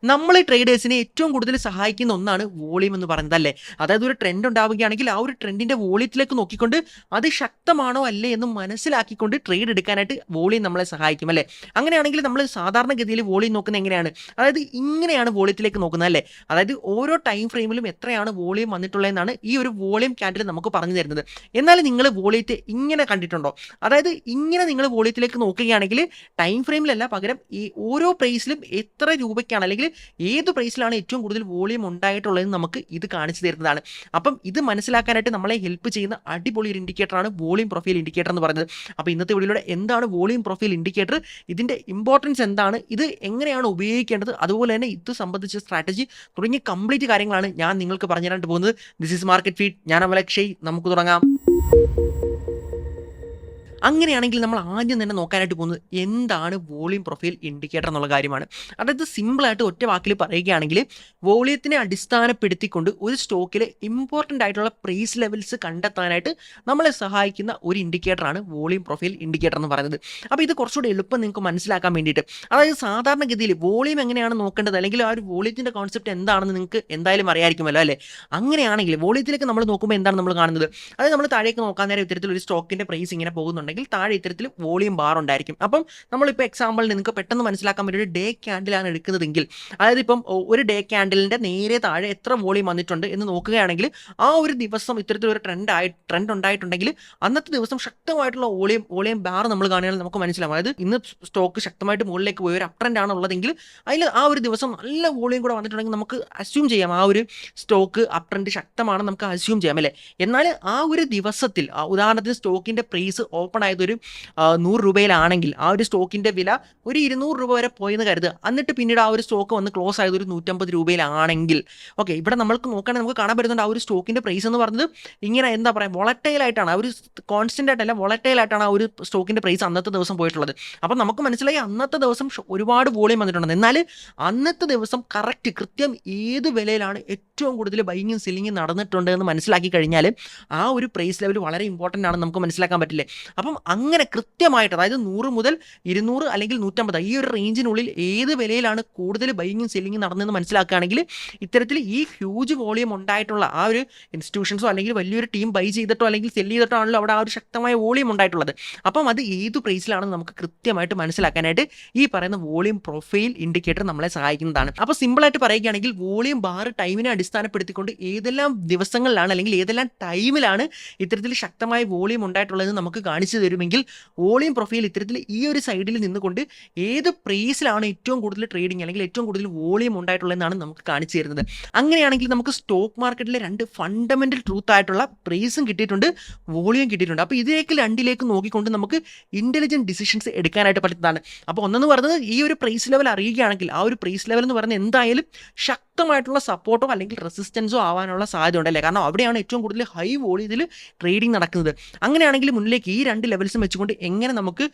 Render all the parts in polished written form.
നമ്മൾ ട്രേഡേഴ്സിനെ ഏറ്റവും കൂടുതൽ സഹായിക്കുന്ന ഒന്നാണ് വോളിയം എന്ന് പറയുന്നത് അല്ലേ. അതായത് ഒരു ട്രെൻഡ് ഉണ്ടാവുകയാണെങ്കിൽ ആ ഒരു ട്രെൻഡിന്റെ വോളിയത്തിലേക്ക് നോക്കിക്കൊണ്ട് അത് ശക്തമാണോ അല്ലേ എന്ന് മനസ്സിലാക്കിക്കൊണ്ട് ട്രേഡ് എടുക്കാനായിട്ട് വോളിയം നമ്മളെ സഹായിക്കും അല്ലേ. അങ്ങനെയാണെങ്കിൽ നമ്മൾ സാധാരണഗതിയിൽ വോളിയം നോക്കുന്നത് എങ്ങനെയാണ്? അതായത് ഇങ്ങനെയാണ് വോളിയത്തിലേക്ക് നോക്കുന്നത് അല്ലേ. അതായത് ഓരോ ടൈം ഫ്രെയിമിലും എത്രയാണ് വോളിയം വന്നിട്ടുള്ളതെന്നാണ് ഈ ഒരു വോളിയം ക്യാൻഡിൽ നമുക്ക് പറഞ്ഞു തരുന്നത്. എന്നാൽ നിങ്ങൾ വോളിയത്തെ ഇങ്ങനെ കണ്ടിട്ടുണ്ടോ? അതായത് ഇങ്ങനെ നിങ്ങൾ വോളിയത്തിലേക്ക് നോക്കുകയാണെങ്കിൽ ടൈം ഫ്രെയിമിലല്ല, പകരം ഈ ഓരോ പ്രൈസിലും എത്ര രൂപയ്ക്കാണ് അല്ലെങ്കിൽ ഏത് പ്രൈസിലാണ് ഏറ്റവും കൂടുതൽ വോളിയം ഉണ്ടായിട്ടുള്ളതെന്ന് നമുക്ക് ഇത് കാണിച്ചു തരുന്നതാണ്. അപ്പം ഇത് മനസ്സിലാക്കാനായിട്ട് നമ്മളെ ഹെൽപ്പ് ചെയ്യുന്ന അടിപൊളി ഒരു ഇൻഡിക്കേറ്ററാണ് വോളിയം പ്രൊഫൈൽ ഇൻഡിക്കേറ്റർ എന്ന് പറയുന്നത്. അപ്പോൾ ഇന്നത്തെ വീഡിയോയിലൂടെ എന്താണ് വോളിയം പ്രൊഫൈൽ ഇൻഡിക്കേറ്റർ, ഇതിൻ്റെ ഇമ്പോർട്ടൻസ് എന്താണ്, ഇത് എങ്ങനെയാണ് ഉപയോഗിക്കേണ്ടത്, അതുപോലെ തന്നെ ഇത് സംബന്ധിച്ച സ്ട്രാറ്റജി തുടങ്ങിയ കംപ്ലീറ്റ് കാര്യങ്ങളാണ് ഞാൻ നിങ്ങൾക്ക് പറഞ്ഞു തരാനായിട്ട് പോകുന്നത്. This is market feed. ഞാൻ അമലക്ഷയ്. നമുക്ക് തുടങ്ങാം. അങ്ങനെയാണെങ്കിൽ നമ്മൾ ആദ്യം തന്നെ നോക്കാനായിട്ട് പോകുന്നത് എന്താണ് വോളിയം പ്രൊഫൈൽ ഇൻഡിക്കേറ്റർ എന്നുള്ള കാര്യമാണ്. അതായത് സിമ്പിളായിട്ട് ഒറ്റ വാക്കിൽ പറയുകയാണെങ്കിൽ വോളിയത്തിനെ അടിസ്ഥാനപ്പെടുത്തിക്കൊണ്ട് ഒരു സ്റ്റോക്കിലെ ഇമ്പോർട്ടൻ്റ് ആയിട്ടുള്ള പ്രൈസ് ലെവൽസ് കണ്ടെത്താനായിട്ട് നമ്മളെ സഹായിക്കുന്ന ഒരു ഇൻഡിക്കേറ്ററാണ് വോളിയം പ്രൊഫൈൽ ഇൻഡിക്കേറ്റർ എന്ന് പറയുന്നത്. അപ്പോൾ ഇത് കുറച്ചുകൂടി എളുപ്പം നിങ്ങൾക്ക് മനസ്സിലാക്കാൻ വേണ്ടിയിട്ട്, അതായത് സാധാരണഗതിയിൽ വോളിയം എങ്ങനെയാണ് നോക്കേണ്ടത് അല്ലെങ്കിൽ ആ ഒരു വോളിയത്തിൻ്റെ കോൺസെപ്റ്റ് എന്താണെന്ന് നിങ്ങൾക്ക് എന്തായാലും അറിയാമായിരിക്കുമല്ലോ അല്ലേ. അങ്ങനെയാണെങ്കിൽ വോളിയത്തിലേക്ക് നമ്മൾ നോക്കുമ്പോൾ എന്താണ് നമ്മൾ കാണുന്നത്? അതായത് നമ്മൾ താഴേക്ക് നോക്കാൻ നേരം ഇത്തരത്തിൽ ഒരു സ്റ്റോക്കിൻ്റെ പ്രൈസ് ഇങ്ങനെ പോകുന്നുണ്ടെങ്കിൽ താഴെ ഇത്തരത്തിൽ വോളിയം ബാർ ഉണ്ടായിരിക്കും. അപ്പം നമ്മളിപ്പോൾ എക്സാമ്പിളിന് നിങ്ങൾക്ക് പെട്ടെന്ന് മനസ്സിലാക്കാൻ വേണ്ടി ഒരു ഡേ ക്യാൻഡിലാണ് എടുക്കുന്നതെങ്കിൽ, അതായത് ഇപ്പം ഒരു ഡേ ക്യാൻഡിലിൻ്റെ നേരെ താഴെ എത്ര വോളിയം വന്നിട്ടുണ്ട് എന്ന് നോക്കുകയാണെങ്കിൽ ആ ഒരു ദിവസം ഇത്തരത്തിലൊരു ട്രെൻഡ് ഉണ്ടായിട്ടുണ്ടെങ്കിൽ അന്നത്തെ ദിവസം ശക്തമായിട്ടുള്ള വോളിയം ബാർ നമ്മൾ കാണുകയാണെങ്കിൽ നമുക്ക് മനസ്സിലാവും. അതായത് ഇന്ന് സ്റ്റോക്ക് ശക്തമായിട്ട് മുകളിലേക്ക് പോയി ഒരു അപ് ട്രെൻഡ് ആണ് ഉള്ളതെങ്കിൽ അതിൽ ആ ഒരു ദിവസം നല്ല വോളിയം കൂടെ വന്നിട്ടുണ്ടെങ്കിൽ നമുക്ക് അസ്യൂം ചെയ്യാം ആ ഒരു സ്റ്റോക്ക് അപ് ട്രെൻഡ് ശക്തമാണെന്ന് നമുക്ക് അസ്യൂം ചെയ്യാം അല്ലേ. എന്നാൽ ആ ഒരു ദിവസത്തിൽ ഉദാഹരണത്തിന് സ്റ്റോക്കിൻ്റെ പ്രൈസ് ഓപ്പൺ ആയതൊരു 100 രൂപയിലാണെങ്കിൽ ആ ഒരു സ്റ്റോക്കിൻ്റെ വില ഒരു 200 രൂപ വരെ പോയെന്ന് കരുതുക. എന്നിട്ട് പിന്നീട് ആ ഒരു സ്റ്റോക്ക് വന്ന് ക്ലോസ് ആയത് ഒരു 150 രൂപയിലാണെങ്കിൽ, ഓക്കെ, ഇവിടെ നമ്മൾക്ക് നോക്കുകയാണെങ്കിൽ നമുക്ക് കാണാൻ പറ്റുന്നുണ്ട് ആ ഒരു സ്റ്റോക്കിൻ്റെ പ്രൈസ് എന്ന് പറയുന്നത് ഇങ്ങനെ എന്താ പറയുക, വോളറ്റൈൽ ആയിട്ടാണ്, ആ ഒരു കോൺസ്റ്റൻ്റ് ആയിട്ടല്ല വോളറ്റൈൽ ആയിട്ടാണ് ആ ഒരു സ്റ്റോക്കിൻ്റെ പ്രൈസ് അന്നത്തെ ദിവസം പോയിട്ടുള്ളത്. അപ്പം നമുക്ക് മനസ്സിലായി അന്നത്തെ ദിവസം ഒരുപാട് വോളിയം വന്നിട്ടുണ്ട്. എന്നാൽ അന്നത്തെ ദിവസം കൃത്യം ഏത് വിലയിലാണ് ഏറ്റവും കൂടുതൽ ബൈയിങ്ങും സെല്ലിങ്ങും നടന്നിട്ടുണ്ട് എന്ന് മനസ്സിലാക്കി കഴിഞ്ഞാൽ ആ ഒരു പ്രൈസ് ലെവൽ വളരെ ഇമ്പോർട്ടൻ്റ് ആണെന്ന് നമുക്ക് മനസ്സിലാക്കാൻ പറ്റില്ലേ. അപ്പം അങ്ങനെ കൃത്യമായിട്ട്, അതായത് 100 മുതൽ 200 അല്ലെങ്കിൽ 150 ഈ ഒരു റേഞ്ചിനുള്ളിൽ ഏത് വിലയിലാണ് കൂടുതൽ ബൈയിങ്ങും സെല്ലിങ്ങും നടന്നതെന്ന് മനസ്സിലാക്കുകയാണെങ്കിൽ ഇത്തരത്തിൽ ഈ ഹ്യൂജ് വോളിയം ഉണ്ടായിട്ടുള്ള ആ ഒരു ഇൻസ്റ്റിറ്റ്യൂഷൻസോ അല്ലെങ്കിൽ വലിയൊരു ടീം ബൈ ചെയ്തിട്ടോ അല്ലെങ്കിൽ സെല്ല് ചെയ്തിട്ടോ ആണല്ലോ അവിടെ ആ ഒരു ശക്തമായ വോളിയം ഉണ്ടായിട്ടുള്ളത്. അപ്പം അത് ഏത് പ്രൈസിലാണെന്ന് നമുക്ക് കൃത്യമായിട്ട് മനസ്സിലാക്കാനായിട്ട് ഈ പറയുന്ന വോളിയം പ്രൊഫൈൽ ഇൻഡിക്കേറ്റർ നമ്മളെ സഹായിക്കുന്നതാണ്. അപ്പോൾ സിമ്പിളായിട്ട് പറയുകയാണെങ്കിൽ വോളിയം ബാർ ടൈമിനെ അടിസ്ഥാനപ്പെടുത്തിക്കൊണ്ട് ഏതെല്ലാം ദിവസങ്ങളിലാണ് അല്ലെങ്കിൽ ഏതെല്ലാം ടൈമിലാണ് ഇത്തരത്തിൽ ശക്തമായ വോളിയം ഉണ്ടായിട്ടുള്ളതെന്ന് നമുക്ക് കാണിച്ചു തരുമെങ്കിൽ വോളിയം പ്രൊഫൈൽ ഇത്തരത്തിൽ ഈ ഒരു സൈഡിൽ നിന്നുകൊണ്ട് ഏത് പ്രൈസിലാണ് ഏറ്റവും കൂടുതൽ ട്രേഡിംഗ് അല്ലെങ്കിൽ ഏറ്റവും കൂടുതൽ വോളിയം ഉണ്ടായിട്ടുള്ളതെന്നാണ് നമുക്ക് കാണിച്ചു തരുന്നത്. അങ്ങനെയാണെങ്കിൽ നമുക്ക് സ്റ്റോക്ക് മാർക്കറ്റിലെ രണ്ട് ഫണ്ടമെന്റൽ ട്രൂത്ത് ആയിട്ടുള്ള പ്രൈസും കിട്ടിയിട്ടുണ്ട്, വോളിയം കിട്ടിയിട്ടുണ്ട്. അപ്പോൾ ഇതിലേക്ക് രണ്ടിലേക്ക് നോക്കിക്കൊണ്ട് നമുക്ക് ഇന്റലിജന്റ് ഡിസിഷൻസ് എടുക്കാനായിട്ട് പറ്റുന്നതാണ്. അപ്പോൾ ഒന്നെന്ന് പറയുന്നത് ഈ ഒരു പ്രൈസ് ലെവൽ അറിയുകയാണെങ്കിൽ ആ ഒരു പ്രൈസ് ലെവൽ എന്ന് പറയുന്നത് എന്തായാലും ശക്തമായിട്ടുള്ള സപ്പോർട്ടോ അല്ലെങ്കിൽ റെസിസ്റ്റൻസോ ആവാനുള്ള സാധ്യത ഉണ്ടല്ലേ. കാരണം അവിടെയാണ് ഏറ്റവും കൂടുതൽ ഹൈ വോളിയത്തിൽ ട്രേഡിംഗ് നടക്കുന്നത്. അങ്ങനെയാണെങ്കിൽ മുന്നിലേക്ക് ഈ രണ്ട് ലെവൽസും വെച്ചുകൊണ്ട് എങ്ങനെ നമുക്ക്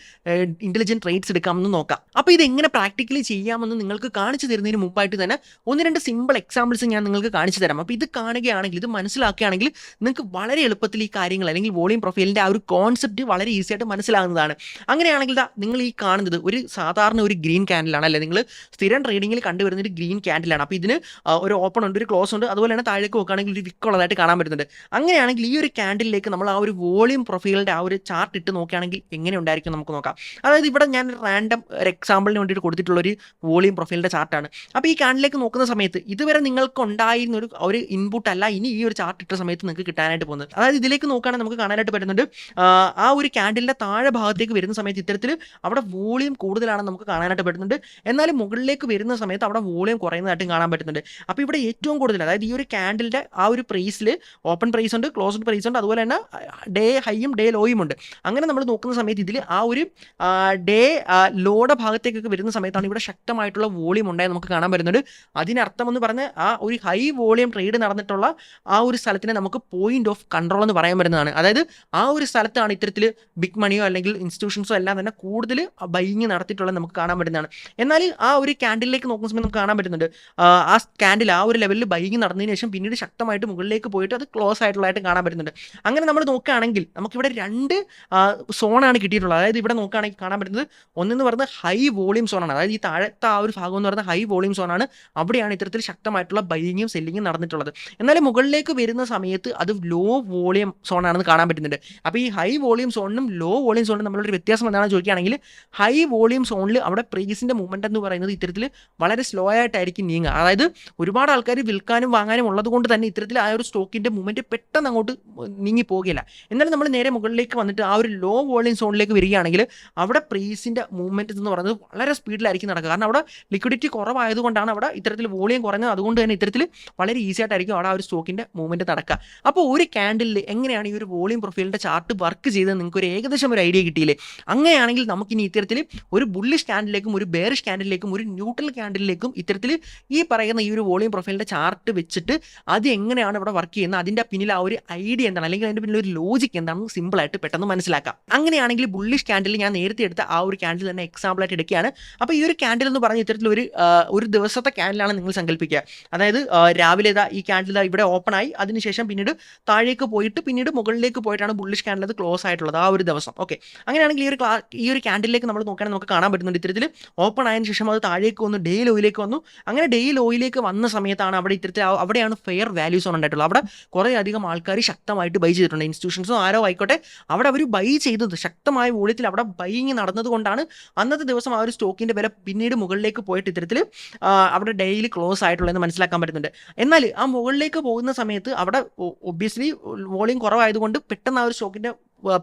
ഇന്റലിജന്റ് ട്രേഡ്സ് എടുക്കാമെന്ന് നോക്കാം. അപ്പോൾ ഇത് എങ്ങനെ പ്രാക്ടിക്കലി ചെയ്യാമെന്ന് നിങ്ങൾക്ക് കാണിച്ചു തരുന്നതിന് മുമ്പായിട്ട് തന്നെ ഒന്ന് രണ്ട് സിമ്പിൾ എക്സാമ്പിൾസ് ഞാൻ നിങ്ങൾക്ക് കാണിച്ചു തരാം. അപ്പോൾ ഇത് കാണുകയാണെങ്കിൽ, ഇത് മനസ്സിലാക്കുകയാണെങ്കിൽ നിങ്ങൾക്ക് വളരെ എളുപ്പത്തിൽ ഈ കാര്യങ്ങൾ അല്ലെങ്കിൽ വോളിയം പ്രൊഫൈലിൻ്റെ ആ ഒരു കോൺസെപ്റ്റ് വളരെ ഈസി ആയിട്ട് മനസ്സിലാകുന്നതാണ്. അങ്ങനെയാണെങ്കിൽ നിങ്ങൾ ഈ കാണുന്നത് ഒരു സാധാരണ ഒരു ഗ്രീൻ ക്യാൻഡിലാണ് അല്ലേ. നിങ്ങൾ സ്ഥിരം ട്രേഡിങ്ങിൽ കണ്ടുവരുന്ന ഒരു ഗ്രീൻ ക്യാൻഡിലാണ്. അപ്പോൾ ഇതിന് ഒരു ഓപ്പൺ ഉണ്ട്, ഒരു ക്ലോസ് ഉണ്ട്, അതുപോലെ തന്നെ താഴേക്ക് നോക്കുകയാണെങ്കിൽ ഒരു വിക്ക് ഉള്ളതായിട്ട് കാണാൻ പറ്റുന്നുണ്ട്. അങ്ങനെയാണെങ്കിൽ ഈ ഒരു ക്യാൻഡിലേക്ക് നമ്മൾ ആ ഒരു വോളിയം പ്രൊഫൈലിൻ്റെ ആ ഒരു ചാർട്ട് ഇട്ട് നോക്കുകയാണെങ്കിൽ എങ്ങനെ ഉണ്ടായിരിക്കും നമുക്ക് നോക്കാം. അതായത് ഇവിടെ ഞാൻ റാൻഡം ഒരു എക്സാമ്പിളിന് വേണ്ടിയിട്ട് കൊടുത്തിട്ടുള്ളൊരു വോളിയം പ്രൊഫൈലിൻ്റെ ചാർട്ടാണ്. അപ്പോൾ ഈ ക്യാൻഡിലേക്ക് നോക്കുന്ന സമയത്ത് ഇതുവരെ നിങ്ങൾക്ക് ഉണ്ടായിരുന്ന ഒരു ഇൻപുട്ട് അല്ല ഇനി ഈ ഒരു ചാർട്ട് ഇട്ട സമയത്ത് നിങ്ങൾക്ക് കിട്ടാനായിട്ട് പോകുന്നത്. അതായത് ഇതിലേക്ക് നോക്കുകയാണെങ്കിൽ നമുക്ക് കാണാനായിട്ട് പറ്റുന്നുണ്ട് ആ ഒരു ക്യാൻഡിലിൻ്റെ താഴെ ഭാഗത്തേക്ക് വരുന്ന സമയത്ത് ഇത്തരത്തിൽ അവിടെ വോളിയം കൂടുതലാണെന്ന് നമുക്ക് കാണാനായിട്ട് പറ്റുന്നുണ്ട്. എന്നാലും മുകളിലേക്ക് വരുന്ന സമയത്ത് അവിടെ വോളിയം കുറയുന്നതായിട്ടും കാണാൻ പറ്റുന്നുണ്ട്. അപ്പോൾ ഇവിടെ ഏറ്റവും കൂടുതൽ, അതായത് ഈ ഒരു ക്യാൻഡിലിൻ്റെ ആ ഒരു പ്രൈസിൽ ഓപ്പൺ പ്രൈസ് ഉണ്ട്, ക്ലോസ്ഡ് പ്രൈസ് ഉണ്ട്, അതുപോലെ തന്നെ ഡേ ഹൈയും ഡേ ലോയും ഉണ്ട്. അങ്ങനെ നമ്മൾ നോക്കുന്ന സമയത്ത് ഇതിൽ ആ ഒരു ഡേ ലോയുടെ ഭാഗത്തേക്കൊക്കെ വരുന്ന സമയത്താണ് ഇവിടെ ശക്തമായിട്ടുള്ള വോളിയം ഉണ്ടായി നമുക്ക് കാണാൻ പറ്റുന്നുണ്ട്. അതിനർത്ഥം എന്ന് പറഞ്ഞാൽ ആ ഒരു ഹൈ വോളിയം ട്രേഡ് നടന്നിട്ടുള്ള ആ ഒരു സ്ഥലത്തിനെ നമുക്ക് പോയിന്റ് ഓഫ് കൺട്രോൾ എന്ന് പറയാൻ പറ്റുന്നതാണ്. അതായത് ആ ഒരു സ്ഥലത്താണ് ഇത്തരത്തിൽ ബിഗ് മണിയോ അല്ലെങ്കിൽ ഇൻസ്റ്റിറ്റ്യൂഷൻസോ എല്ലാം തന്നെ കൂടുതൽ ബൈയിങ് നടത്തിയിട്ടുള്ളത് നമുക്ക് കാണാൻ പറ്റുന്നതാണ്. എന്നാൽ ആ ഒരു ക്യാൻഡിലേക്ക് നോക്കുന്ന സമയത്ത് നമുക്ക് കാണാൻ പറ്റുന്നുണ്ട് ആ ക്യാൻഡിൽ ആ ഒരു ലെവലിൽ ബൈയിങ് നടന്നതിന് ശേഷം പിന്നീട് ശക്തമായിട്ട് മുകളിലേക്ക് പോയിട്ട് അത് ക്ലോസ് ആയിട്ടുള്ളതായിട്ട് കാണാൻ പറ്റുന്നുണ്ട്. അങ്ങനെ നമ്മൾ നോക്കുകയാണെങ്കിൽ നമുക്കിവിടെ 2 സോണാണ് കിട്ടിയിട്ടുള്ളത്. അതായത് ഇവിടെ നോക്കുകയാണെങ്കിൽ കാണാൻ പറ്റുന്നത് ഒന്നെന്ന് പറയുന്നത് ഹൈ വോളിയം സോണാണ്. അതായത് ഈ താഴത്തെ ആ ഒരു ഭാഗം എന്ന് പറയുന്നത് ഹൈ വോളിയം സോണാണ്. അവിടെയാണ് ഇത്തരത്തിൽ ശക്തമായിട്ടുള്ള ബൈയിങ്ങും സെല്ലിങ്ങും നടന്നിട്ടുള്ളത്. എന്നാൽ മുകളിലേക്ക് വരുന്ന സമയത്ത് അത് ലോ വോളിയം സോണാണെന്ന് കാണാൻ പറ്റുന്നുണ്ട്. അപ്പോൾ ഈ ഹൈ വോളിയം സോണിനും ലോ വോളിയം സോണിനും നമ്മളൊരു വ്യത്യാസം എന്താണെന്ന് ചോദിക്കുകയാണെങ്കിൽ ഹൈ വോളിയം സോണിൽ അവിടെ പ്രൈസിൻ്റെ മൂവ്മെൻറ്റ് എന്ന് പറയുന്നത് ഇത്തരത്തിൽ വളരെ സ്ലോ ആയിട്ടായിരിക്കും നീങ്ങുക. അതായത് ഒരുപാട് ആൾക്കാർ വിൽക്കാനും വാങ്ങാനും ഉള്ളത് കൊണ്ട് തന്നെ ഇത്തരത്തിൽ ആ ഒരു സ്റ്റോക്കിൻ്റെ മൂവ്മെൻറ്റ് പെട്ടെന്ന് അങ്ങോട്ട് നീങ്ങി പോകുകയില്ല. എന്നാൽ നമ്മൾ നേരെ മുകളിലേക്ക് വന്നിട്ട് ആ ഒരു ലോ വോളിയം സോണിലേക്ക് വരികയാണെങ്കിൽ അവിടെ പ്രൈസിൻ്റെ മൂവ്മെൻറ്റ് എന്ന് പറയുന്നത് വളരെ സ്പീഡിലായിരിക്കും നടക്കുക. കാരണം അവിടെ ലിക്വിഡിറ്റി കുറവായതുകൊണ്ടാണ് അവിടെ ഇത്തരത്തിൽ വോളിയം കുറഞ്ഞത്. അതുകൊണ്ട് തന്നെ ഇത്തരത്തിൽ വളരെ ഈസി ആയിട്ടായിരിക്കും അവിടെ ആ ഒരു സ്റ്റോക്കിൻ്റെ മൂവ്മെൻറ്റ് നടക്കുക. അപ്പോൾ ഒരു ക്യാൻഡിലിൽ എങ്ങനെയാണ് ഈ ഒരു വോളിയം പ്രൊഫൈലിൻ്റെ ചാർട്ട് വർക്ക് ചെയ്തത് നിങ്ങൾക്ക് ഒരു ഏകദേശം ഒരു ഐഡിയ കിട്ടിയില്ലേ? അങ്ങനെയാണെങ്കിൽ നമുക്കിനി ഇത്തരത്തിൽ ഒരു ബുള്ളിഷ് ക്യാൻഡിലേക്കും ഒരു ബെയറിഷ് ക്യാൻഡിലേക്കും ഒരു ന്യൂട്രൽ ക്യാൻഡിലേക്കും ഇത്തരത്തിൽ ഈ പറയുന്ന ഈ ഒരു വോളിയം പ്രൊഫൈലിൻ്റെ ചാർട്ട് വെച്ചിട്ട് അത് എങ്ങനെയാണ് ഇവിടെ വർക്ക് ചെയ്യുന്നത്, അതിൻ്റെ പിന്നിൽ ആ ഒരു ഐഡിയ എന്താണ്, അല്ലെങ്കിൽ അതിൻ്റെ പിന്നിൽ ഒരു ലോജിക് എന്താണെന്ന് സിമ്പിളായിട്ട് പെട്ടെന്ന് മനസ്സിലാക്കാം. അങ്ങനെയാണെങ്കിൽ ബുള്ളിഷ് ക്യാൻഡിൽ ഞാൻ നേരത്തെ എടുത്ത ആ ഒരു ക്യാൻഡിൽ തന്നെ എക്സാമ്പിളായിട്ട് എടുക്കുകയാണ്. അപ്പോൾ ഈ ഒരു ക്യാൻഡിൽ എന്ന് പറഞ്ഞ ഇത്തരത്തിൽ ഒരു ദിവസത്തെ ക്യാൻഡിലാണ് നിങ്ങൾ സങ്കല്പിക്കുക. അതായത് രാവിലെ ഈ ക്യാൻഡിൽ ഇവിടെ ഓപ്പൺ ആയി, അതിനുശേഷം പിന്നീട് താഴേക്ക് പോയിട്ട് പിന്നീട് മുകളിലേക്ക് പോയിട്ടാണ് ബുള്ളിഷ് ക്യാൻഡിൽ അത് ക്ലോസ് ആയിട്ടുള്ളത് ആ ഒരു ദിവസം. ഓക്കെ, അങ്ങനെയാണെങ്കിൽ ഈ ഒരു ക്യാൻഡിലേക്ക് നമ്മൾ നോക്കുകയാണെങ്കിൽ നമുക്ക് കാണാൻ പറ്റുന്നുണ്ട് ഇത്തരത്തിൽ ഓപ്പൺ ആയതിനു ശേഷം അത് താഴേക്ക് വന്നു, ഡേ ലോയിലേക്ക് വന്നു. അങ്ങനെ ഡേ ലോയിലേക്ക് വന്ന സമയത്താണ് അവിടെ ഇത്തരത്തിൽ അവിടെയാണ് ഫെയർ വാല്യൂസ് ഉണ്ടായിട്ടുള്ളത്. അവിടെ കുറേ അധികം ആൾക്കാർ ശക്തമായിട്ട് ബൈ ചെയ്തിട്ടുണ്ട്. ഇൻസ്റ്റിറ്റ്യൂഷൻസോ ആരോ ആയിക്കോട്ടെ, അവിടെ അവർ ബൈ ചെയ്തത് ശക്തമായ വോളിയത്തിൽ അവിടെ ബൈയിങ് നടന്നത് കൊണ്ടാണ് അന്നത്തെ ദിവസം ആ ഒരു സ്റ്റോക്കിൻ്റെ വില പിന്നീട് മുകളിലേക്ക് പോയിട്ട് ഇത്തരത്തിൽ അവിടെ ഡെയിലി ക്ലോസ് ആയിട്ടുള്ളതെന്ന് മനസ്സിലാക്കാൻ പറ്റുന്നുണ്ട്. എന്നാൽ ആ മുകളിലേക്ക് പോകുന്ന സമയത്ത് അവിടെ ഒബ്വിയസ്ലി വോളിയം കുറവായതുകൊണ്ട് പെട്ടെന്ന് ആ ഒരു സ്റ്റോക്കിൻ്റെ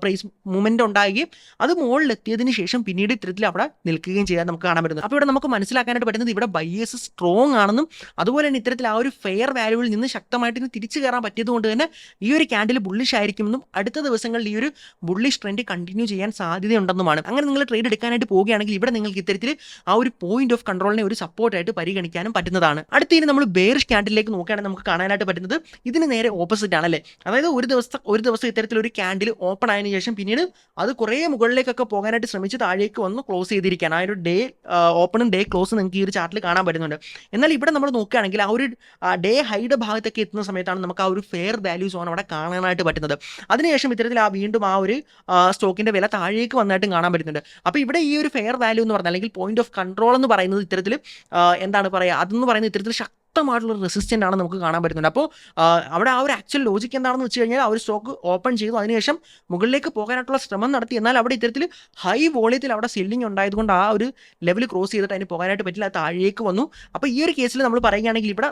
പ്രൈസ് മൂവ്മെന്റ് ഉണ്ടാകുകയും അത് മുകളിലെത്തിയതിന് ശേഷം പിന്നീട് ഇത്തരത്തിൽ അവിടെ നിൽക്കുകയും ചെയ്യാൻ നമുക്ക് കാണാൻ പറ്റുന്നത്. അപ്പോൾ ഇവിടെ നമുക്ക് മനസ്സിലാക്കാനായിട്ട് പറ്റുന്നത് ഇവിടെ ബയേഴ്സ് സ്ട്രോങ് ആണെന്നും അതുപോലെ തന്നെ ഇത്തരത്തിൽ ആ ഒരു ഫെയർ വാല്യൂവിൽ നിന്ന് ശക്തമായിട്ട് തിരിച്ചു കയറാൻ പറ്റിയത് കൊണ്ട് തന്നെ ഈ ഒരു ക്യാൻഡിൽ ബുള്ളിഷ് ആയിരിക്കുമെന്നും അടുത്ത ദിവസങ്ങളിൽ ഈ ഒരു ബുള്ളിഷ് ട്രെൻഡ് കണ്ടിന്യൂ ചെയ്യാൻ സാധ്യതയുണ്ടെന്നുമാണ്. അങ്ങനെ നിങ്ങൾ ട്രേഡ് എടുക്കാനായിട്ട് പോവുകയാണെങ്കിൽ ഇവിടെ നിങ്ങൾക്ക് ഇത്തരത്തിൽ ആ ഒരു പോയിന്റ് ഓഫ് കൺട്രോളിനെ ഒരു സപ്പോർട്ടായിട്ട് പരിഗണിക്കാനും പറ്റുന്നതാണ്. അടുത്തതിന് നമ്മൾ ബെയറിഷ് ക്യാൻഡിലേക്ക് നോക്കുകയാണെങ്കിൽ നമുക്ക് കാണാനായിട്ട് പറ്റുന്നത് ഇതിന് നേരെ ഓപ്പോസിറ്റ് ആണല്ലേ. അതായത് ഒരു ദിവസം ഇത്തരത്തിൽ ഒരു ക്യാൻഡിൽ ഓപ്പൺ ആയതിനു ശേഷം പിന്നീട് അത് കുറേ മുകളിലേക്കൊക്കെ പോകാനായിട്ട് ശ്രമിച്ച് താഴേക്ക് വന്ന് ക്ലോസ് ചെയ്തിരിക്കുകയാണ്. ആ ഒരു ഡേ ഓപ്പണും ഡേ ക്ലോസും നിങ്ങൾക്ക് ഈ ഒരു ചാർട്ടിൽ കാണാൻ പറ്റുന്നുണ്ട്. എന്നാൽ ഇവിടെ നമ്മൾ നോക്കുകയാണെങ്കിൽ ആ ഒരു ഡേ ഹൈയുടെ ഭാഗത്തൊക്കെ എത്തുന്ന സമയത്താണ് നമുക്ക് ആ ഒരു ഫെയർ വാല്യൂ സോൺ അവിടെ കാണാനായിട്ട് പറ്റുന്നത്. അതിനുശേഷം ഇത്തരത്തിൽ വീണ്ടും ആ ഒരു സ്റ്റോക്കിന്റെ വില താഴേക്ക് വന്നായിട്ടും കാണാൻ പറ്റുന്നുണ്ട്. അപ്പോൾ ഇവിടെ ഈ ഒരു ഫെയർ വാല്യൂ എന്ന് പറഞ്ഞാൽ അല്ലെങ്കിൽ പോയിന്റ് ഓഫ് കൺട്രോൾ എന്ന് പറയുന്നത് ഇത്തരത്തിൽ എന്താണ് പറയുക, അതെന്ന് പറയുന്നത് ഇത്തരത്തിൽ ശക്തമായിട്ടുള്ള റെസിസ്റ്റൻ്റ് ആണ് നമുക്ക് കാണാൻ പറ്റുന്നുണ്ട്. അപ്പോൾ അവിടെ ആ ഒരു ആക്ച്വൽ ലോജിക്ക് എന്താണെന്ന് വെച്ച് കഴിഞ്ഞാൽ ആ ഒരു സ്റ്റോക്ക് ഓപ്പൺ ചെയ്തു, അതിനുശേഷം മുകളിലേക്ക് പോകാനായിട്ടുള്ള ശ്രമം നടത്തി. എന്നാൽ അവിടെ ഇത്തരത്തിൽ ഹൈ വോളിയത്തിൽ അവിടെ സെല്ലിംഗ് ഉണ്ടായതുകൊണ്ട് ആ ഒരു ലെവൽ ക്രോസ് ചെയ്തിട്ട് അതിന് പോകാനായിട്ട് പറ്റില്ല, അത് താഴേക്ക് വന്നു. അപ്പോൾ ഈ ഒരു കേസിൽ നമ്മൾ പറയുകയാണെങ്കിൽ ഇവിടെ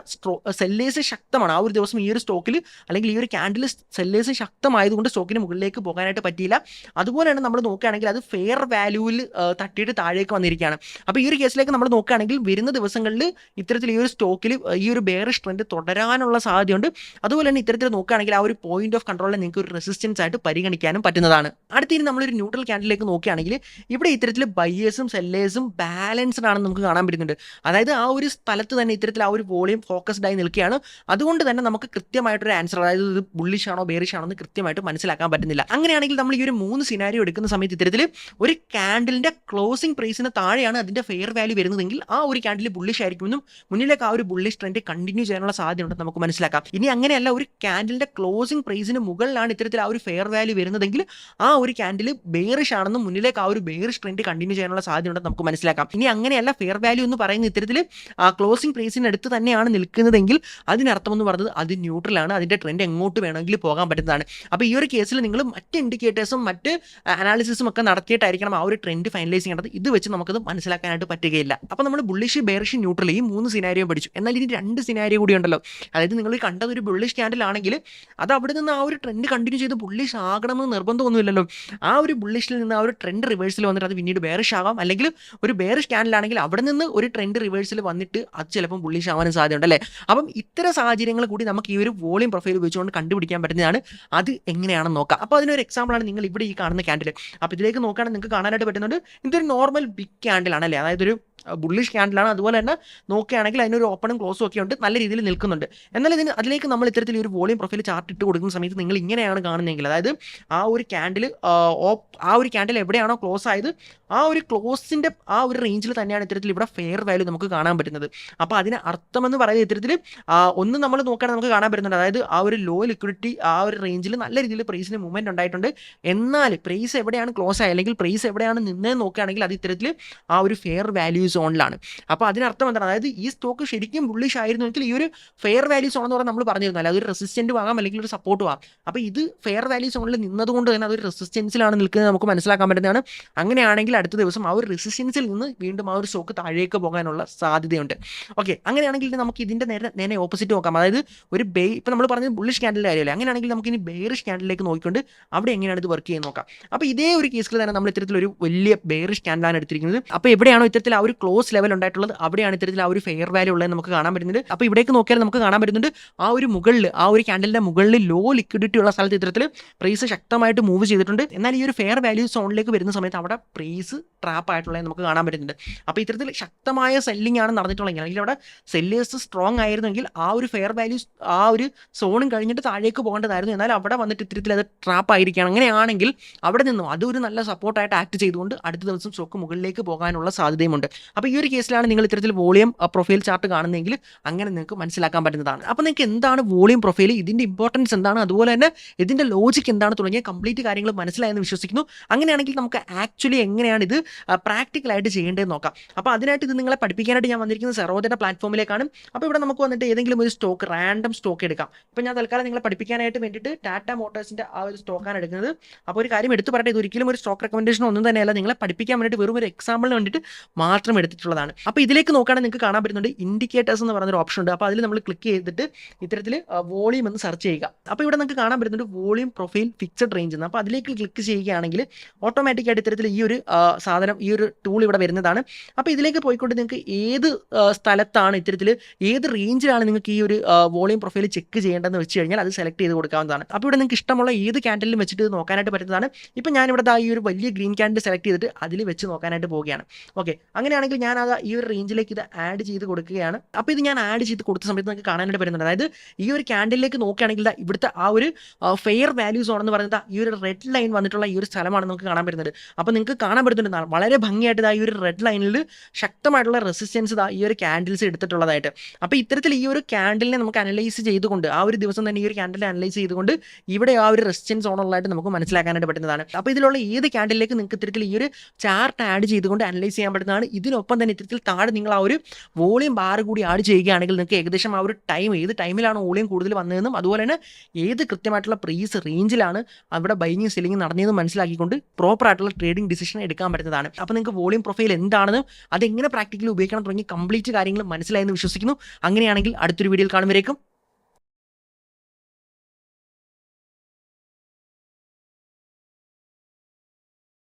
സെല്ലേഴ്സ് ശക്തമാണ്. ആ ഒരു ദിവസം ഈ ഒരു സ്റ്റോക്കിൽ അല്ലെങ്കിൽ ഈ ഒരു ക്യാൻഡിൽ സെല്ലേഴ്സ് ശക്തമായതുകൊണ്ട് സ്റ്റോക്കിന് മുകളിലേക്ക് പോകാനായിട്ട് പറ്റിയില്ല. അതുപോലെ തന്നെ നമ്മൾ നോക്കുകയാണെങ്കിൽ അത് ഫെയർ വാല്യൂവിൽ തട്ടിയിട്ട് താഴേക്ക് വന്നിരിക്കുകയാണ്. അപ്പോൾ ഈ ഒരു കേസിലേക്ക് നമ്മൾ നോക്കുകയാണെങ്കിൽ വരുന്ന ദിവസങ്ങളിൽ ഇത്തരത്തിൽ ഈ ഒരു സ്റ്റോക്കിൽ ഈ ഒരു ബെയറിഷ് ട്രെൻഡ് തുടരാനുള്ള സാധ്യതയുണ്ട്. അതുപോലെ തന്നെ ഇത്തരത്തിൽ നോക്കുകയാണെങ്കിൽ ആ ഒരു പോയിന്റ് ഓഫ് കൺട്രോളിനെ നിങ്ങൾക്ക് ഒരു റെസിസ്റ്റൻസ് ആയിട്ട് പരിഗണിക്കാനും പറ്റുന്നതാണ്. അടുത്തിനി നമ്മളൊരു ന്യൂട്രൽ ക്യാൻഡിലേക്ക് നോക്കുകയാണെങ്കിൽ ഇവിടെ ഇത്തരത്തിൽ ബയേഴ്സും സെല്ലേഴ്സും ബാലൻസ്ഡ് ആണെന്ന് നമുക്ക് കാണാൻ പറ്റുന്നുണ്ട്. അതായത് ആ ഒരു സ്ഥലത്ത് തന്നെ ഇത്തരത്തിൽ ആ ഒരു വോളിയം ഫോക്കസ്ഡ് ആയി നിൽക്കുകയാണ്. അതുകൊണ്ട് തന്നെ നമുക്ക് കൃത്യമായിട്ടൊരു ആൻസർ, അതായത് ഇത് ബുള്ളിഷ് ആണോ ബെയറിഷ് ആണോ എന്ന് കൃത്യമായിട്ട് മനസ്സിലാക്കാൻ പറ്റുന്നില്ല. അങ്ങനെയാണെങ്കിൽ നമ്മൾ ഈ ഒരു 3 സിനാരിയോ എടുക്കുന്ന സമയത്ത് ഇത്തരത്തിൽ ഒരു ക്യാൻഡിലിന്റെ ക്ലോസിംഗ് പ്രൈസിന് താഴെയാണ് അതിന്റെ ഫെയർ വാല്യൂ വരുന്നതെങ്കിൽ ആ ഒരു ക്യാൻഡിൽ ബുള്ളിഷ് ആയിരിക്കുമെന്നും മുന്നിലേക്ക് ആ ഒരു ബുള്ളിഷ് ട്രെൻഡ് കണ്ടിന്യൂ ചെയ്യാനുള്ള സാധ്യത ഉണ്ടെന്ന് നമുക്ക് മനസ്സിലാക്കാം. ഇനി അങ്ങനെയല്ല, ഒരു ക്യാൻഡിലിന്റെ ക്ലോസിംഗ് പ്രൈസിന് മുകളിലാണ് ഇത്തരത്തിൽ ആ ഒരു ഫെയർ വാല്യൂ വരുന്നതെങ്കിൽ ആ ഒരു ക്യാൻഡിൽ ബെയറിഷ് ആണെന്നും മുന്നിലേക്ക് ആ ഒരു ബെയറിഷ് ട്രെൻഡ് കണ്ടിന്യൂ ചെയ്യാനുള്ള സാധ്യത ഉണ്ടെന്ന് നമുക്ക് മനസ്സിലാക്കാം. ഇനി അങ്ങനെയല്ല, ഫെയർ വാല്യൂ എന്ന് പറയുന്ന ഇത്തരത്തിൽ ആ ക്ലോസിംഗ് പ്രൈസിന് അടുത്ത് തന്നെയാണ് നിൽക്കുന്നതെങ്കിൽ അതിനർത്ഥം എന്ന് പറയുന്നത് അത് ന്യൂട്രലാണ്, അതിന്റെ ട്രെൻഡ് എങ്ങോട്ട് വേണമെങ്കിലും പോകാൻ പറ്റുന്നതാണ്. അപ്പോൾ ഈ ഒരു കേസിൽ നിങ്ങൾ മറ്റ് ഇൻഡിക്കേറ്റേഴ്സും മറ്റ് അനാലിസിസും ഒക്കെ നടത്തിയിട്ടായിരിക്കണം ആ ഒരു ട്രെൻഡ് ഫൈനലൈസ് ചെയ്യേണ്ടത്. ഇത് വെച്ച് നമുക്കത് മനസ്സിലാക്കാനായിട്ട് പറ്റുകയില്ല. അപ്പോൾ നമ്മൾ ബുള്ളിഷ് ബെയറിഷ് ന്യൂട്രൽ ഈ 3 സിനാരിയോ പഠിച്ചു. എന്നാൽ ഇനി 2 സിനാരിയോ കൂടി ഉണ്ടല്ലോ. അതായത് നിങ്ങൾ കണ്ടത് ഒരു ബുള്ളിഷ് ക്യാൻഡിൽ ആണെങ്കിൽ അത് അവിടെ നിന്ന് ആ ഒരു ട്രെൻഡ് കണ്ടിന്യൂ ചെയ്ത് ബുള്ളിഷ് ആകണമെന്ന് നിർബന്ധമൊന്നുമില്ലല്ലോ. ആ ഒരു ബുള്ളിഷിൽ നിന്ന് ആ ഒരു ട്രെൻഡ് റിവേഴ്സിൽ വന്നിട്ട് അത് പിന്നീട് ബെയറിഷ് ആകാം. അല്ലെങ്കിൽ ഒരു ബെയറിഷ് ക്യാൻഡിൽ ആണെങ്കിൽ അവിടെ നിന്ന് ഒരു ട്രെൻഡ് റിവേഴ്സിൽ വന്നിട്ട് അത് ചിലപ്പോൾ ബുള്ളിഷ് ആവാനും സാധ്യതയുണ്ട് അല്ലേ. അപ്പം ഇത്തരം സാഹചര്യങ്ങൾ കൂടി നമുക്ക് ഈ ഒരു വോളിയം പ്രൊഫൈൽ ഉപയോഗിച്ചുകൊണ്ട് കണ്ടുപിടിക്കാൻ പറ്റുന്നതാണ്. അത് എങ്ങനെയാണെന്ന് നോക്കാം. അപ്പോൾ അതിനൊരു എക്സാമ്പിളാണ് നിങ്ങൾ ഇവിടെ ഈ കാണുന്ന ക്യാൻഡിൽ. അപ്പോൾ ഇതിലേക്ക് നോക്കുകയാണെങ്കിൽ നിങ്ങൾക്ക് കാണാനായിട്ട് പറ്റുന്നുണ്ട് ഇതൊരു നോർമൽ ബിഗ് ക്യാൻഡിൽ ആണല്ലേ. അതായത് ഒരു ബുള്ളിഷ് ക്യാൻഡിലാണ്. അതുപോലെ തന്നെ നോക്കുകയാണെങ്കിൽ അതിനൊരു ഓപ്പണും ക്ലോസും ഒക്കെ ഉണ്ട്, നല്ല രീതിയിൽ നിൽക്കുന്നുണ്ട്. എന്നാൽ അതിലേക്ക് നമ്മൾ ഇത്തരത്തിൽ ഒരു വോളിയം പ്രൊഫൈൽ ചാർട്ട് ഇട്ട് കൊടുക്കുന്ന സമയത്ത് നിങ്ങൾ ഇങ്ങനെയാണ് കാണുന്നതെങ്കിൽ, അതായത് ആ ഒരു ക്യാൻഡിൽ എവിടെയാണോ ക്ലോസ് ആയത് ആ ഒരു ക്ലോസിൻ്റെ ആ ഒരു റേഞ്ചിൽ തന്നെയാണ് ഇത്തരത്തിൽ ഇവിടെ ഫെയർ വാല്യൂ നമുക്ക് കാണാൻ പറ്റുന്നത്. അപ്പോൾ അതിന് അർത്ഥമെന്ന് പറയുന്നത് ഇത്തരത്തിൽ ഒന്ന് നമ്മൾ നോക്കുകയാണെങ്കിൽ നമുക്ക് കാണാൻ പറ്റുന്നുണ്ട്, അതായത് ആ ഒരു ലോ ലിക്വിഡിറ്റി ആ ഒരു റേഞ്ചിൽ നല്ല രീതിയിൽ പ്രൈസിന് മൂവ്മെൻറ്റ് ഉണ്ടായിട്ടുണ്ട്. എന്നാൽ പ്രൈസ് എവിടെയാണ് ക്ലോസ് ആയത് അല്ലെങ്കിൽ പ്രൈസ് എവിടെയാണ് നിന്നതെന്ന് നോക്കുകയാണെങ്കിൽ അത് ഇത്തരത്തിൽ ആ ഒരു ഫെയർ വാല്യൂ സോണിലാണ്. അപ്പോൾ അതിനർത്ഥം എന്താണ്, അതായത് ഈ സ്റ്റോക്ക് ശരിക്കും ബുള്ളിഷ് ആയിരുന്നെങ്കിൽ ഈ ഒരു ഫെയർ വാല്യൂ സോൺ എന്ന് പറഞ്ഞാൽ നമ്മൾ പറഞ്ഞിരുന്നല്ലോ, അതൊരു റെസിസ്റ്റൻറ്റ് ആകാം അല്ലെങ്കിൽ ഒരു സപ്പോർട്ടും ആകാം. അപ്പോൾ ഇത് ഫെയർ വാല്യൂ സോണിൽ നിന്നതുകൊണ്ട് തന്നെ അതൊരു റെസിസ്റ്റൻസിലാണ് നിൽക്കുന്നത് നമുക്ക് മനസ്സിലാക്കാൻ പറ്റുന്നതാണ്. അങ്ങനെയാണെങ്കിൽ അടുത്ത ദിവസം ആ ഒരു റെസിസ്റ്റൻസിൽ നിന്ന് വീണ്ടും ആ ഒരു സ്റ്റോക്ക് താഴേക്ക് പോകാനുള്ള സാധ്യതയുണ്ട്. ഓക്കെ, അങ്ങനെയാണെങ്കിൽ നമുക്ക് ഇതിൻ്റെ നേരെ ഓപ്പോസിറ്റ് നോക്കാം. അതായത് ഒരു ഇപ്പം നമ്മൾ പറഞ്ഞത് ബുള്ളിഷ് ക്യാൻഡിലിൻ്റെ കാര്യമല്ലേ, അങ്ങനെയാണെങ്കിൽ നമുക്ക് ഇനി ബെയറിഷ് ക്യാൻഡിലേക്ക് നോക്കിക്കൊണ്ട് അവിടെ എങ്ങനെയാണ് ഇത് വർക്ക് ചെയ്യുന്നത് നോക്കാം. അപ്പോൾ ഇതേ ഒരു കേസിൽ തന്നെ നമ്മൾ ഇത്തരത്തിലൊരു വലിയ ബെയറിഷ് ക്യാൻഡിലാണ് എടുത്തിരിക്കുന്നത്. അപ്പോൾ എവിടെയാണോ ഇത്തരത്തിൽ ആ ഒരു ക്ലോസ് ലെവൽ ഉണ്ടായിട്ടുള്ളത് അവിടെയാണ് ഇത്തരത്തിൽ ആ ഒരു ഫെയർ വാല്യൂ ഉള്ളത് നമുക്ക് കാണാൻ പറ്റുന്നുണ്ട്. അപ്പോൾ ഇവിടേക്ക് നോക്കിയാൽ നമുക്ക് കാണാൻ പറ്റുന്നുണ്ട് ആ ഒരു മുകളിൽ ആ ഒരു ക്യാൻഡലിൻ്റെ മുകളിൽ ലോ ലിക്വിഡിറ്റി ഉള്ള സ്ഥലത്ത് ഇത്തരത്തിൽ പ്രൈസ് ശക്തമായിട്ട് മൂവ് ചെയ്തിട്ടുണ്ട്. എന്നാൽ ഈ ഒരു ഫെയർ വാല്യൂ സോണിലേക്ക് വരുന്ന സമയത്ത് അവിടെ പ്രൈസ് ട്രാപ്പ് ആയിട്ടുള്ളത് നമുക്ക് കാണാൻ പറ്റുന്നുണ്ട്. അപ്പോൾ ഇത്തരത്തിൽ ശക്തമായ സെല്ലിംഗ് ആണ് നടന്നിട്ടുള്ളത്. അല്ലെങ്കിൽ അവിടെ സെല്ലേഴ്സ് സ്ട്രോങ് ആയിരുന്നെങ്കിൽ ആ ഒരു ഫെയർ വാല്യൂ ആ ഒരു സോണും കഴിഞ്ഞിട്ട് താഴേക്ക് പോകേണ്ടതായിരുന്നു. എന്നാൽ അവിടെ വന്നിട്ട് ഇത്തരത്തിൽ അത് ട്രാപ്പ് ആയിരിക്കുകയാണ്. അങ്ങനെയാണെങ്കിൽ അവിടെ നിന്നും അതൊരു നല്ല സപ്പോർട്ടായിട്ട് ആക്ട് ചെയ്തുകൊണ്ട് അടുത്ത ദിവസം സ്റ്റോക്ക് മുകളിലേക്ക് പോകാനുള്ള സാധ്യതയുമുണ്ട്. അപ്പോൾ ഈ ഒരു കേസിലാണ് നിങ്ങൾ ഇത്തരത്തിൽ വോളിയം പ്രൊഫൈൽ ചാർട്ട് കാണുന്നതെങ്കിൽ അങ്ങനെ നിങ്ങൾക്ക് മനസ്സിലാക്കാൻ പറ്റുന്നതാണ്. അപ്പോൾ നിങ്ങൾക്ക് എന്താണ് വോളിയം പ്രൊഫൈൽ, ഇതിൻ്റെ ഇമ്പോർട്ടൻസ് എന്താണ്, അതുപോലെ തന്നെ ഇതിൻ്റെ ലോജിക് എന്താണ് തുടങ്ങിയ കംപ്ലീറ്റ് കാര്യങ്ങൾ മനസ്സിലായെന്ന് വിശ്വസിക്കുന്നു. അങ്ങനെയാണെങ്കിൽ നമുക്ക് ആക്ച്വലി എങ്ങനെയാണ് ഇത് പ്രാക്ടിക്കലായിട്ട് ചെയ്യേണ്ടതെന്ന് നോക്കാം. അപ്പോൾ അതിനായിട്ട് ഇത് നിങ്ങളെ പഠിപ്പിക്കാനായിട്ട് ഞാൻ വന്നിരിക്കുന്നത് സെറോദയുടെ പ്ലാറ്റ്ഫോമിലേക്കാണ്. അപ്പോൾ ഇവിടെ നമുക്ക് വന്നിട്ട് ഏതെങ്കിലും ഒരു സ്റ്റോക്ക് റാൻഡം സ്റ്റോക്ക് എടുക്കാം. ഇപ്പോൾ ഞാൻ തൽക്കാലം നിങ്ങളെ പഠിപ്പിക്കാനായിട്ട് വേണ്ടിയിട്ട് ടാറ്റ മോട്ടോഴ്സിൻ്റെ ആ ഒരു സ്റ്റോക്കാണ് എടുക്കുന്നത്. അപ്പോൾ ഒരു കാര്യം എടുത്തു പറയട്ടെ, ഇത് ഒരിക്കലും ഒരു സ്റ്റോക്ക് റെക്കമെൻഡേഷൻ ഒന്നും തന്നെയല്ല, നിങ്ങളെ പഠിപ്പിക്കാൻ വേണ്ടിയിട്ട് വെറും ഒരു എക്സാമ്പിളിന് വേണ്ടിയിട്ട് മാത്രം എടുത്തിട്ടുള്ളതാണ്. അപ്പോൾ ഇതിലേക്ക് നോക്കുകയാണെങ്കിൽ നിങ്ങൾക്ക് കാണാൻ പറ്റുന്നുണ്ട് ഇൻഡിക്കേറ്റേഴ്സ് എന്ന് പറയുന്നൊരു ഓപ്ഷൻ ഉണ്ട്. അപ്പോൾ അതിൽ നമ്മൾ ക്ലിക്ക് ചെയ്തിട്ട് ഇത്തരത്തിൽ വോളിയം എന്ന് സെർച്ച് ചെയ്യുക. അപ്പോൾ ഇവിടെ നിങ്ങൾക്ക് കാണാൻ പറ്റുന്നുണ്ട് വോളിയം പ്രൊഫൈൽ ഫിക്സഡ് റേഞ്ച് എന്ന്. അപ്പോൾ അതിലേക്ക് ക്ലിക്ക് ചെയ്യുകയാണെങ്കിൽ ഓട്ടോമാറ്റിക്കായിട്ട് ഇത്തരത്തിൽ ഈ ഒരു സാധനം ഈ ഒരു ടൂൾ ഇവിടെ വരുന്നതാണ്. അപ്പോൾ ഇതിലേക്ക് പോയിക്കൊണ്ട് നിങ്ങൾക്ക് ഏത് സ്ഥലത്താണ് ഇത്തരത്തിൽ ഏത് റേഞ്ചിലാണ് നിങ്ങൾക്ക് ഈ ഒരു വോളിയം പ്രൊഫൈൽ ചെക്ക് ചെയ്യേണ്ടതെന്ന് വെച്ച് കഴിഞ്ഞാൽ അത് സെലക്ട് ചെയ്ത് കൊടുക്കാവുന്നതാണ്. അപ്പോൾ ഇവിടെ നിങ്ങൾക്ക് ഇഷ്ടമുള്ള ഏത് ക്യാൻഡിലും വെച്ചിട്ട് നോക്കാനായിട്ട് പറ്റുന്നതാണ്. ഇപ്പോൾ ഞാനിവിടെ ഈ ഒരു വലിയ ഗ്രീൻ ക്യാൻഡിൽ സെലക്ട് ചെയ്തിട്ട് അതിൽ വെച്ച് നോക്കാനായിട്ട് പോവുകയാണ്. ഓക്കെ, അങ്ങനെയാണെങ്കിൽ ഞാൻ അത് ഈ ഒരു റേഞ്ചിലേക്ക് ഇത് ആഡ് ചെയ്ത് കൊടുക്കുകയാണ്. അപ്പോൾ ഇത് ഞാൻ ആഡ് ചെയ്ത് കൊടുത്ത സമയത്ത് നിങ്ങൾക്ക് കാണാനായിട്ട് പറ്റുന്നുണ്ട്. അതായത് ഈ ഒരു ക്യാൻഡിലേക്ക് നോക്കുകയാണെങ്കിൽ ഇവിടുത്തെ ആ ഒരു ഫെയർ വാല്യൂ സോൺ എന്ന് പറയുന്നത് ഈ ഒരു റെഡ് ലൈൻ വന്നിട്ടുള്ള ഈ ഒരു സ്ഥലമാണ് നമുക്ക് കാണാൻ പറ്റുന്നത്. അപ്പോൾ നിങ്ങൾക്ക് കാണാൻ പറ്റുന്നുണ്ട് വളരെ ഭംഗിയായിട്ട് ഈ ഒരു റെഡ് ലൈനിൽ ശക്തമായിട്ടുള്ള റെസിസ്റ്റൻസ് ഈ ഒരു ക്യാൻഡിൽസ് എടുത്തിട്ടുള്ളതായിട്ട്. അപ്പോൾ ഇത്തരത്തിൽ ഈ ഒരു ക്യാൻഡിലിനെ നമുക്ക് അനലൈസ് ചെയ്തുകൊണ്ട് ആ ഒരു ദിവസം തന്നെ ഈ ഒരു ക്യാൻഡിൽ അനലൈസ് ചെയ്തുകൊണ്ട് ഇവിടെ ആ ഒരു റെസിസ്റ്റൻസ് സോണുള്ളതായിട്ട് നമുക്ക് മനസ്സിലാക്കാനായിട്ട് പറ്റുന്നതാണ്. അപ്പോൾ ഇതിലുള്ള ഏത് ക്യാൻഡിലേക്ക് നിങ്ങൾക്ക് ഇത്തരത്തിൽ ഈ ഒരു ചാർട്ട് ആഡ് ചെയ്തുകൊണ്ട് അനലൈസ് ചെയ്യാൻ പറ്റുന്നതാണ്. ഇതിനൊപ്പം തന്നെ ഇത്തരത്തിൽ താഴെ നിങ്ങൾ ആ ഒരു വോളിയം ബാർ കൂടി ആഡ് ചെയ്യുകയാണെങ്കിൽ നിങ്ങൾക്ക് ഏകദേശം ആ ഒരു ടൈം ഏത് ടൈമിലാണ് വോളിയം കൂടുതൽ വന്നതെന്നും അതുപോലെ തന്നെ ഏത് കൃത്യമായിട്ടുള്ള പ്രൈസ് റേഞ്ചിലാണ് അവിടെ ബൈയിങ് സെല്ലിങ് നടന്നതെന്ന് മനസ്സിലാക്കിക്കൊണ്ട് പ്രോപ്പർ ആയിട്ടുള്ള ട്രേഡിംഗ് ഡിസിഷൻ എടുക്കാൻ പറ്റുന്നതാണ്. അപ്പോൾ നിങ്ങൾക്ക് വോളിയം പ്രൊഫൈൽ എന്താണെന്നും അതെങ്ങനെ പ്രാക്ടിക്കലി ഉപയോഗിക്കണം തുടങ്ങി കംപ്ലീറ്റ് കാര്യങ്ങൾ മനസ്സിലായെന്ന് വിശ്വസിക്കുന്നു. അങ്ങനെയാണെങ്കിൽ അടുത്തൊരു വീഡിയോയിൽ കാണുമ്പോഴേക്കും